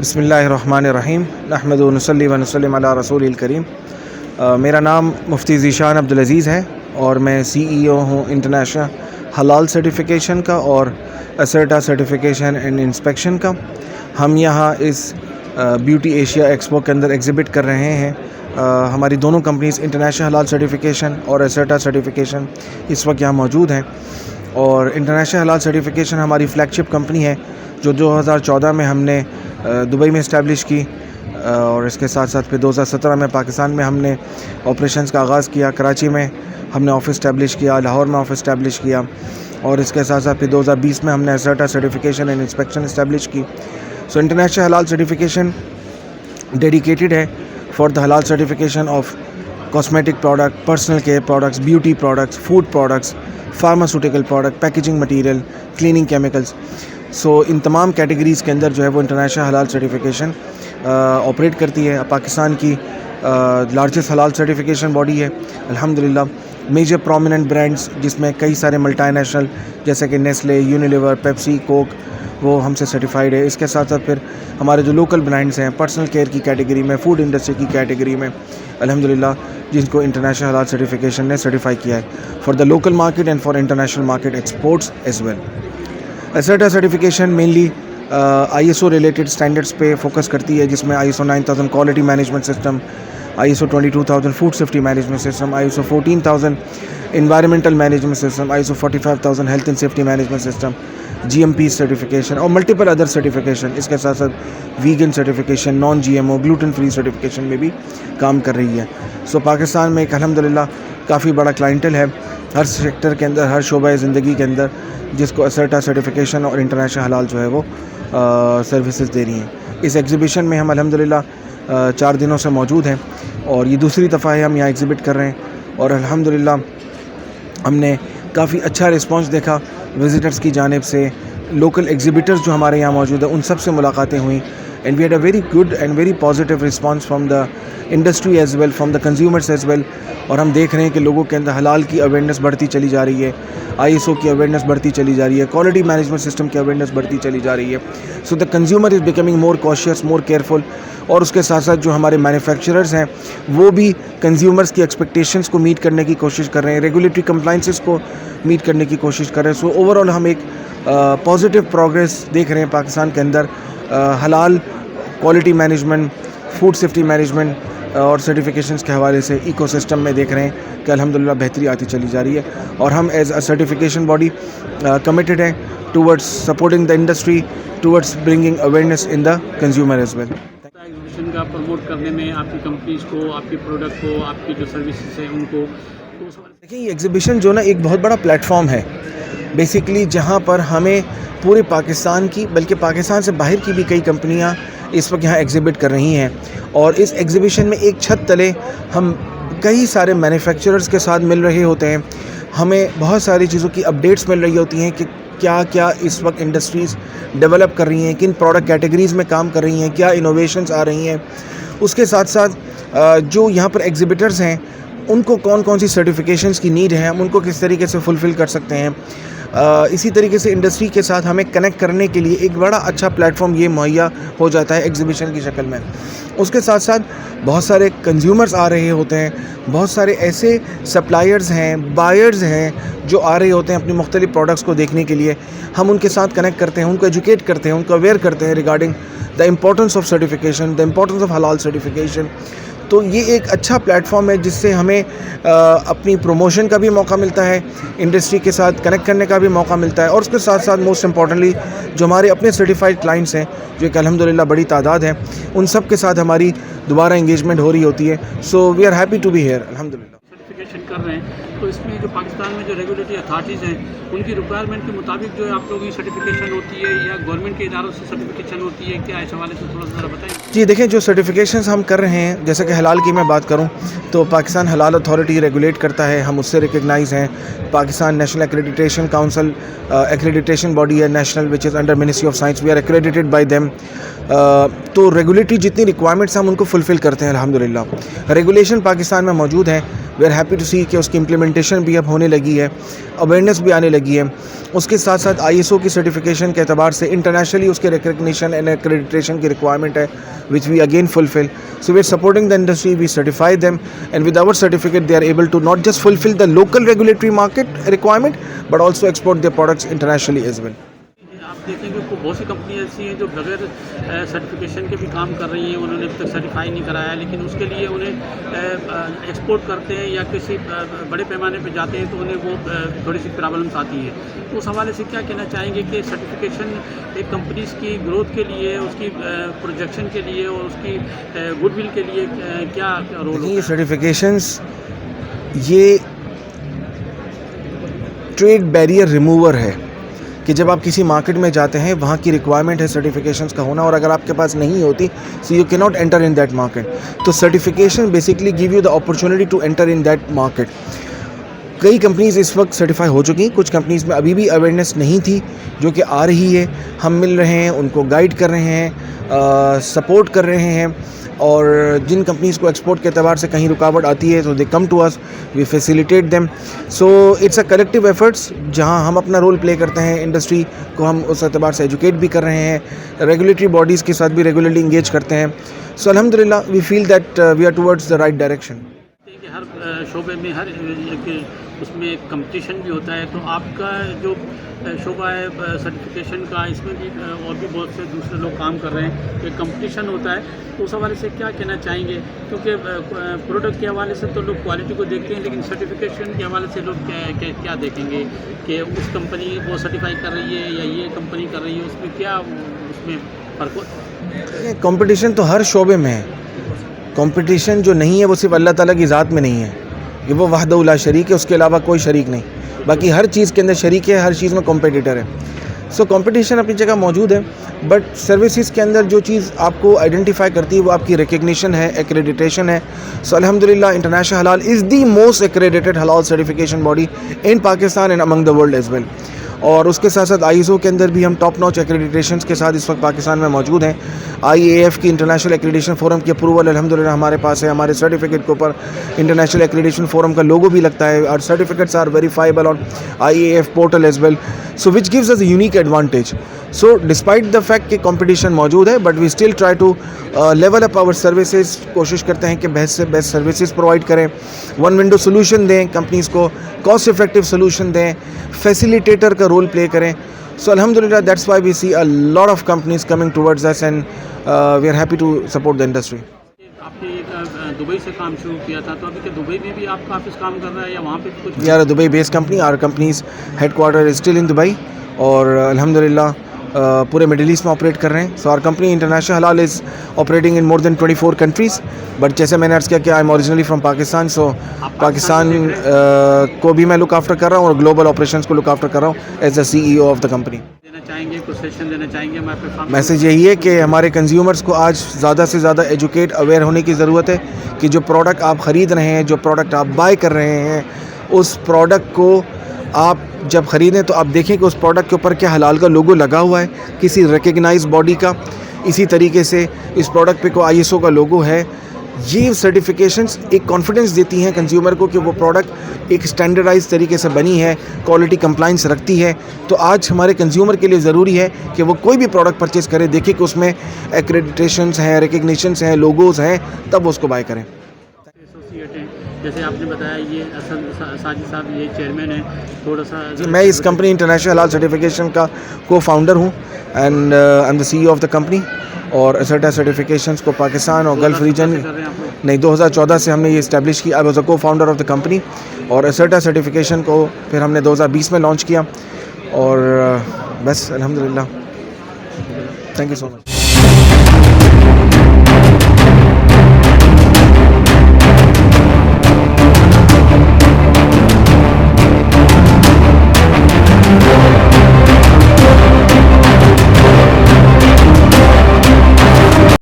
بسم اللہ الرحمن الرحیم نحمد و نصلی و نسلم علی رسول الکریم۔ میرا نام مفتی ذیشان عبدالعزیز ہے اور میں CEO ہوں انٹرنیشنل حلال سرٹیفیکیشن کا اور اسرٹا سرٹیفیکیشن اینڈ انسپیکشن کا۔ ہم یہاں اس بیوٹی ایشیا ایکسپو کے اندر ایگزیبٹ کر رہے ہیں۔ ہماری دونوں کمپنیز انٹرنیشنل حلال سرٹیفیکیشن اور اسرٹا سرٹیفیکیشن اس وقت یہاں موجود ہیں، اور انٹرنیشنل حلال سرٹیفیکیشن ہماری فلیگ شپ کمپنی ہے جو 2014 میں ہم نے دبئی میں اسٹیبلش کی، اور اس کے ساتھ ساتھ پھر 2017 میں پاکستان میں ہم نے آپریشنز کا آغاز کیا۔ کراچی میں ہم نے آفس اسٹیبلش کیا، لاہور میں آفس اسٹیبلش کیا، اور اس کے ساتھ ساتھ پھر 2020 میں ہم نے اسرٹا سرٹیفیکیشن اینڈ انسپیکشن اسٹیبلش کی۔ So international halal certification dedicated ہے for the halal certification of cosmetic product, personal care products, beauty products, food products, pharmaceutical product, packaging material, cleaning chemicals. So ان تمام کیٹیگریز کے اندر جو ہے وہ international halal certification operate کرتی ہے۔ پاکستان کی لارجسٹ حلال سرٹیفیکیشن باڈی ہے الحمدللہ۔ میجر پرومیننٹ برانڈز جس میں کئی سارے ملٹی نیشنل جیسے کہ نیسلے، یونیلیور، پیپسی، کوک وہ ہم سے سرٹیفائڈ ہے۔ اس کے ساتھ ساتھ پھر ہمارے جو لوکل برانڈز ہیں پرسنل کیئر کی کیٹیگری میں، فوڈ انڈسٹری کی کیٹیگری میں الحمدللہ جن کو انٹرنیشنل حلال سرٹیفیکیشن نے سرٹیفائی کیا ہے for the local market and for international market exports as well. اسرٹا certification mainly ISO related standards پہ فوکس کرتی ہے، جس میں ISO 9000 quality management system, ISO 22000 food safety management system, ISO 14000 environmental management system, ISO 45000 health and safety management system, GMP certification اور multiple other certification. اس کے ساتھ ساتھ vegan certification, non GMO، gluten free certification میں بھی کام کر رہی ہے۔ سو پاکستان میں ایک الحمدللہ کافی بڑا کلائنٹل ہے ہر سیکٹر کے اندر، ہر شعبہ زندگی کے اندر، جس کو اسرٹا سرٹیفیکیشن اور انٹرنیشنل حلال جو ہے وہ سروسز دے رہی ہیں۔ اس ایگزیبیشن میں ہم الحمدللہ 4 دنوں سے موجود ہیں، اور یہ دوسری دفعہ ہے ہم یہاں ایگزیبٹ کر رہے ہیں، اور الحمدللہ ہم نے کافی اچھا رسپانس دیکھا وزٹرز کی جانب سے۔ لوکل ایگزیبٹرز جو ہمارے یہاں موجود ہیں ان سب سے ملاقاتیں ہوئیں، and we had a very good and very positive response from the industry as well, from the consumers as well. اور ہم دیکھ رہے ہیں کہ لوگوں کے اندر حلال کی اویئرنیس بڑھتی چلی جا رہی ہے، ISO کی اویئرنیس بڑھتی چلی جا رہی ہے، کوالٹی مینجمنٹ سسٹم کی اویئرنیس بڑھتی چلی جا رہی ہے۔ So the consumer is becoming more conscious, more careful, اور اس کے ساتھ ساتھ جو ہمارے مینوفیکچررز ہیں وہ بھی کنزیومرز کی ایکسپیکٹیشنز کو میٹ کرنے کی کوشش کر رہے ہیں، ریگولیٹری کمپلائنسز کو میٹ کرنے کی کوشش کر رہے ہیں۔ سو اوور آل ہم ایک پازیٹیو پروگریس دیکھ رہے ہیں پاکستان کے اندر حلال quality management, food safety management اور سرٹیفیکیشنز کے حوالے سے ایکو سسٹم میں دیکھ رہے ہیں کہ الحمدللہ بہتری آتی چلی جا رہی ہے، اور ہم as a certification body committed ہیں towards supporting the industry, towards bringing awareness in the consumer as well. Exhibition کا پروموٹ کرنے میں آپ کی کمپنیز کو، آپ کے پروڈکٹ کو، آپ کی جو سروسز ہیں ان کو دیکھیں یہ ایگزیبیشن جو نا ایک بہت بڑا پلیٹ فارم ہے بیسیکلی، جہاں پر ہمیں پورے پاکستان کی بلکہ پاکستان سے باہر کی بھی کئی کمپنیاں اس وقت یہاں ایگزیبٹ کر رہی ہیں، اور اس ایگزیبیشن میں ایک چھت تلے ہم کئی سارے مینوفیکچررز کے ساتھ مل رہے ہوتے ہیں، ہمیں بہت ساری چیزوں کی اپڈیٹس مل رہی ہوتی ہیں کہ کیا کیا اس وقت انڈسٹریز ڈیولپ کر رہی ہیں، کن پروڈکٹ کیٹیگریز میں کام کر رہی ہیں، کیا انوویشنز آ رہی ہیں۔ اس کے ساتھ ساتھ جو یہاں پر ایگزیبٹرز ہیں ان کو کون کون سی سرٹیفیکیشنز کی نیڈ ہے، ہم ان کو کس طریقے سے فلفل کر سکتے ہیں۔ اسی طریقے سے انڈسٹری کے ساتھ ہمیں کنیکٹ کرنے کے لیے ایک بڑا اچھا پلیٹ فارم یہ مہیا ہو جاتا ہے ایگزیبیشن کی شکل میں۔ اس کے ساتھ ساتھ بہت سارے کنزیومرز آ رہے ہوتے ہیں، بہت سارے ایسے سپلائرز ہیں، بائرز ہیں جو آ رہے ہوتے ہیں اپنی مختلف پروڈکٹس کو دیکھنے کے لیے۔ ہم ان کے ساتھ کنیکٹ کرتے ہیں، ان کو ایجوکیٹ کرتے ہیں، ان کو اویئر کرتے ہیں regarding the importance of certification, the importance of حلال سرٹیفیکیشن۔ تو یہ ایک اچھا پلیٹ فارم ہے جس سے ہمیں اپنی پروموشن کا بھی موقع ملتا ہے، انڈسٹری کے ساتھ کنیکٹ کرنے کا بھی موقع ملتا ہے، اور اس کے ساتھ ساتھ موسٹ امپورٹنٹلی جو ہمارے اپنے سرٹیفائڈ کلائنٹس ہیں جو ایک الحمدللہ بڑی تعداد ہے، ان سب کے ساتھ ہماری دوبارہ انگیجمنٹ ہو رہی ہوتی ہے۔ So we are happy to be here الحمدللہ۔ سرٹیفکیشن کر رہے ہیں تو اس میں جو پاکستان میں جو ریگولیٹری اتھارٹیز ہیں ان کی ریکوائرمنٹ کے مطابق جو ہے آپ لوگوں کی سرٹیفکیشن ہوتی ہے یا گورنمنٹ کے اداروں سے سرٹیفکیشن ہوتی ہے، کیا اس حوالے سے تھوڑا سا ذرا بتائیں۔ جی دیکھیں جو سرٹیفکیشنز ہم کر رہے ہیں، جیسے کہ حلال کی میں بات کروں تو پاکستان حلال اتھارٹی ریگولیٹ کرتا ہے، ہم اس سے ریکگنائز ہیں۔ Pakistan national accreditation council accreditation body ہے national which is under ministry of science, we are accredited by them. تو ریگولیٹری جتنی ریکوائرمنٹس ہم ان کو فلفل کرتے ہیں الحمدللہ۔ ریگولیشن پاکستان میں موجود ہیں، we are happy to see industry کہ اس کی امپلیمنٹیشن بھی اب ہونے لگی ہے, اویئرنیس بھی آنے لگی ہے. اس کے ساتھ ساتھ ISO کی سرٹیفکیشن کے اعتبار سے انٹرنیشنلی اس کے ریکگنیشن اینڈ ایکریڈیٹیشن کی ریکوائرمنٹ ہے, which we again fulfill. So we're supporting the industry, we certify them, and with our certificate they are able to not just fulfill the local regulatory market requirement but also export their products internationally as well. آپ دیکھیں گے بہت سی company ایسی ہیں جو بغیر certification کے بھی کام کر رہی ہیں, انہوں نے اب تک سرٹیفائی نہیں کرایا, لیکن اس کے لیے انہیں ایکسپورٹ کرتے ہیں یا کسی بڑے پیمانے پہ جاتے ہیں تو انہیں وہ تھوڑی سی پرابلمس آتی ہیں. تو اس حوالے سے کیا کہنا چاہیں گے کہ سرٹیفکیشن ایک کمپنیز کی گروتھ کے لیے, اس کی پروجیکشن کے لیے اور اس کی گڈ ول کے لیے کیا رول ہوتا ہے؟ یہ سرٹیفکیشنس یہ ٹریڈ بیریئر ریموور ہے کہ جب آپ کسی مارکیٹ میں جاتے ہیں وہاں کی ریکوائرمنٹ ہے سرٹیفکیشنس کا ہونا, اور اگر آپ کے پاس نہیں ہوتی so you can not enter in that market. تو certification basically give you the opportunity to enter in that market. کئی کمپنیز اس وقت سرٹیفائی ہو چکی ہیں, کچھ کمپنیز میں ابھی بھی اویئرنیس نہیں تھی جو کہ آ رہی ہے. ہم مل رہے ہیں, ان کو گائیڈ کر رہے ہیں, سپورٹ کر رہے ہیں, اور جن کمپنیز کو ایکسپورٹ کے اعتبار سے کہیں رکاوٹ آتی ہے تو they come to us, we facilitate them. So it's a collective efforts جہاں ہم اپنا رول پلے کرتے ہیں, انڈسٹری کو ہم اس اعتبار سے ایجوکیٹ بھی کر رہے ہیں, ریگولیٹری باڈیز کے ساتھ بھی ریگولرلی انگیج کرتے ہیں. سو الحمدللہ we feel that we are towards the right direction. ہر شعبے میں ہر اس میں کمپٹیشن بھی ہوتا ہے, تو آپ کا جو شعبہ ہے سرٹیفکیشن کا, اس میں بھی اور بھی بہت سے دوسرے لوگ کام کر رہے ہیں, ایک کمپٹیشن ہوتا ہے, تو اس حوالے سے کیا کہنا چاہیں گے؟ کیونکہ پروڈکٹ کے حوالے سے تو لوگ کوالٹی کو دیکھتے ہیں, لیکن سرٹیفکیشن کے حوالے سے لوگ کیا دیکھیں گے کہ اس کمپنی وہ سرٹیفائی کر رہی ہے یا یہ کمپنی کر رہی ہے, اس میں کیا اس میں فرق ہوتا ہے؟ کمپٹیشن تو ہر شعبے میں ہے. کمپٹیشن جو نہیں ہے وہ صرف اللہ تعالیٰ کی ذات میں نہیں ہے, کہ وہ وحدہ لا شریک ہے, اس کے علاوہ کوئی شریک نہیں. باقی ہر چیز کے اندر شریک ہے, ہر چیز میں کمپیٹیٹر ہے. سو کمپٹیشن اپنی جگہ موجود ہے, بٹ سروسز کے اندر جو چیز آپ کو آئیڈینٹیفائی کرتی ہے وہ آپ کی ریکگنیشن ہے, ایکریڈیٹیشن ہے. سو الحمدللہ international halal is the most accredited halal certification body in Pakistan and among the world as well. اور اس کے ساتھ ساتھ ISO کے اندر بھی ہم ٹاپ نوچ ایکریڈیٹیشنس کے ساتھ اس وقت پاکستان میں موجود ہیں. IAF کی انٹرنیشنل ایکریڈیٹیشن فورم کی اپروول الحمدللہ ہمارے پاس ہے. ہمارے سرٹیفکیٹ کے اوپر انٹرنیشنل ایکریڈیٹیشن فورم کا لوگو بھی لگتا ہے. اور certificates are verifiable on IAF portal as well, so which gives us a unique advantage. So despite the fact کہ کمپٹیشن موجود ہے, but we still try to level up our services. کوشش کرتے ہیں کہ بیسٹ سے بیسٹ سروسز پرووائڈ کریں, one window solution دیں کمپنیز کو, کاسٹ افیکٹو سولوشن دیں, فیسیلیٹیٹر کا رول پلے کریں. So alhamdulillah, that's why we see a lot of companies coming towards us, and we are happy to support the industry. آپ نے Dubai سے کام شروع کیا تھا, تو ابھی کہ دبئی میں بھی آپ کا آفس کام کر رہا ہے یا وہاں پہ کچھ؟ We are a Dubai based company. Our company's headquarter is still in Dubai, اور الحمدللہ پورے مڈل ایسٹ میں آپریٹ کر رہے ہیں. سو are company international halal is operating in more than 24 countries. But جیسے میں نے عرض کیا کہ I am originally from Pakistan, so Pakistan کو بھی میں لک آفٹر کر رہا ہوں اور گلوبل آپریشنس کو لک آفٹر کر رہا ہوں as a CEO of the company. چاہیں گے کچھ سیشن دینا چاہیں گے؟ میسیج یہی ہے کہ ہمارے کنزیومرز کو آج زیادہ سے زیادہ ایجوکیٹ اویئر ہونے کی ضرورت ہے کہ جو پروڈکٹ آپ خرید رہے ہیں, جو پروڈکٹ آپ بائی کر رہے ہیں, اس پروڈکٹ کو آپ جب خریدیں تو آپ دیکھیں کہ اس پروڈکٹ کے اوپر کیا حلال کا لوگو لگا ہوا ہے کسی ریکگنائز باڈی کا. اسی طریقے سے اس پروڈکٹ پہ کوئی ISO کا لوگو ہے. یہ سرٹیفکیشنز ایک کانفیڈنس دیتی ہیں کنزیومر کو کہ وہ پروڈکٹ ایک اسٹینڈرڈائز طریقے سے بنی ہے, کوالٹی کمپلائنس رکھتی ہے. تو آج ہمارے کنزیومر کے لیے ضروری ہے کہ وہ کوئی بھی پروڈکٹ پرچیز کرے, دیکھے کہ اس میں ایکریڈیٹیشنز ہیں, ریکگنیشنز ہیں, لوگوز ہیں, تب اس کو بائی کریں. جیسے آپ نے بتایا یہ ساجد صاحب یہ چیئرمین ہیں, تھوڑا سا میں اس کمپنی انٹرنیشنل حلال سرٹیفکیشن کا کو فاؤنڈر ہوں, and I am the CEO of the company. اور اسرٹا سرٹیفکیشنس کو پاکستان اور گلف ریجن نہیں 2014 سے ہم نے یہ اسٹیبلش کی. آئی واز اے کو فاؤنڈر آف دا کمپنی, اور اسرٹا سرٹیفکیشن کو پھر ہم نے 2020 میں لانچ کیا, اور بس الحمدللہ. Thank you so much.